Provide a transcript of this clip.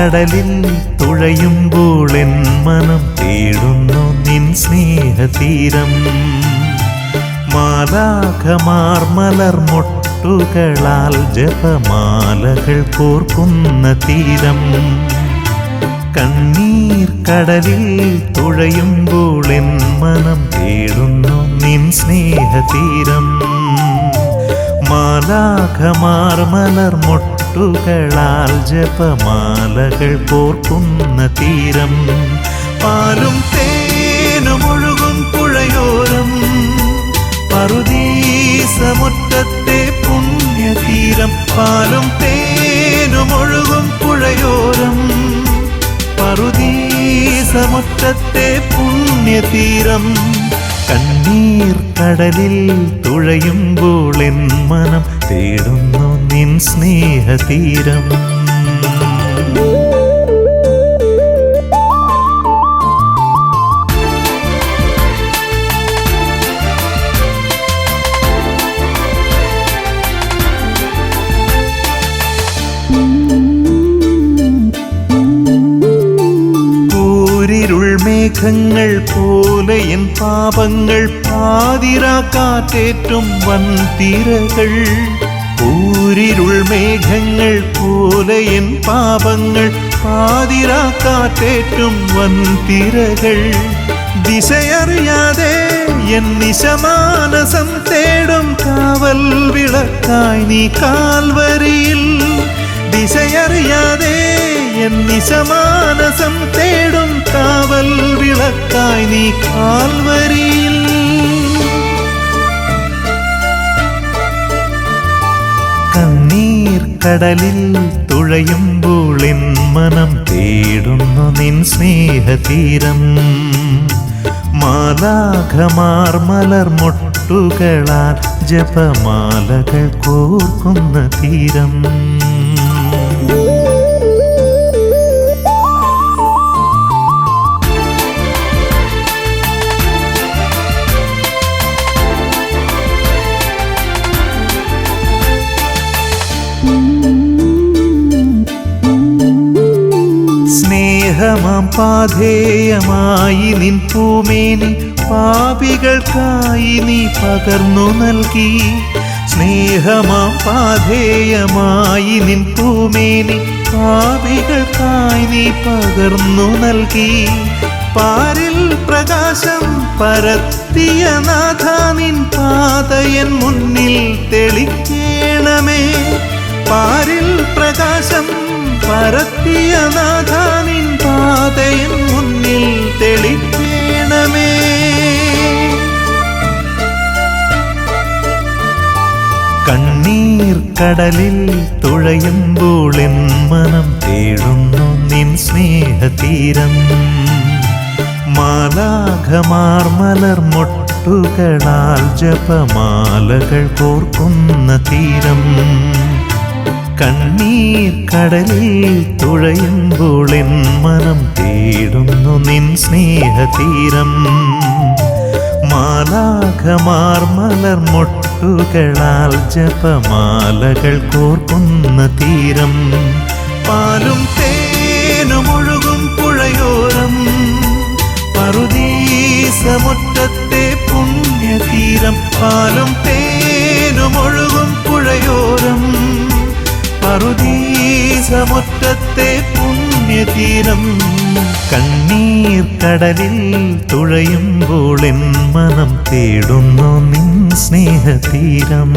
കടലിൽ തുഴയുമ്പോൾ എൻ മനം തേടുന്നു നിൻ സ്നേഹതീരം. മാലാഖമാർ മലർമൊട്ടുകളാൽ ജപമാലകൾ കോർക്കുന്ന തീരം. കണ്ണീർ കടലിൽ തുഴയുമ്പോൾ എൻ മനം തേടുന്നു നിൻ സ്നേഹതീരം. മാലാഖമാർ മലർമൊട്ടുകളാൽ ജപമാലകൾ കോർക്കുന്ന തീരം. പാലും തേനുമൊഴുകും പുഴയോരം പറുദീസമുറ്റത്തെ പുണ്യതീരം. പാലും തേനുമൊഴുകും പുഴയോരം പറുദീസമുറ്റത്തെ പുണ്യതീരം. കണ്ണീർ കടലിൽ തുഴയുമ്പോൾ എൻ മനം തേടുന്നു നിൻ സ്നേഹതീരം. മേഘങ്ങൾ പോലെ എൻ പാപങ്ങൾ പാതിരാക്കാറ്റേറ്റും വൻതിരകൾ. ഊരിരുൾ മേഘങ്ങൾ പോലെ എൻ പാപങ്ങൾ പാതിരാക്കാറ്റേറ്റും വൻതിരകൾ. ദിശയറിയാതെ എൻ നിശമാനസം തേടും കാവൽ വിളക്കായി നീ കാൽവരിയിൽ. ദിശയറിയാതെ എൻ നിശമാനസം തേടും കാവൽ വിളക്കായി നീ കാൽവരിയിൽ. കണ്ണീർ കടലിൽ തുഴയുമ്പോൾ എൻ മനം തേടുന്നു നിൻ സ്നേഹതീരം. മാലാഖമാർ മലർമൊട്ടുകളാൽ ജപമാലകൾ കോർക്കുന്ന തീരം. സ്നേഹമാം പാധേയമായി നിൻ പൂമേനി പാപികൾക്കായി നീ പകർന്നു നൽകി. സ്നേഹമാം പാധേയമായി നിൻ പൂമേനി പാപികൾക്കായി നീ പകർന്നു നൽകി. പാരിൽ പ്രകാശം പരത്തിയ നാഥ നിൻ പാതയൻ മുന്നിൽ തെളിക്കേണമേ. പാരിൽ പ്രകാശം പരത്തിയ നാഥ നിൻ പാതയൻ മുന്നിൽ തെളിക്കേണമേ. കണ്ണീർ കടലിൽ തുഴയുമ്പോൾ എൻ മനം തേടുന്നു നിൻ സ്നേഹതീരം. മാലാഖമാർ മലർമൊട്ടുകളാൽ ജപമാലകൾ കോർക്കുന്ന തീരം. കണ്ണീർ കടലിൽ തുഴയുമ്പോൾ എൻ മനം തേടുന്നു നിൻ സ്നേഹതീരം. മാലാഖമാർ മലർമൊട്ടുകളാൽ ജപമാലകൾ കോർക്കുന്ന തീരം. പാലും തേനുമൊഴുകും പുഴയോരം പറുദീസമുറ്റത്തെ പുണ്യതീരം. പാലും തേനുമൊഴുകും പുഴയോരം പറുദീസമുറ്റത്തെ പുണ്യതീരം. കണ്ണീർ കടലിൽ തുഴയുമ്പോൾ എൻ മനം തേടുന്നു നിൻ സ്നേഹതീരം.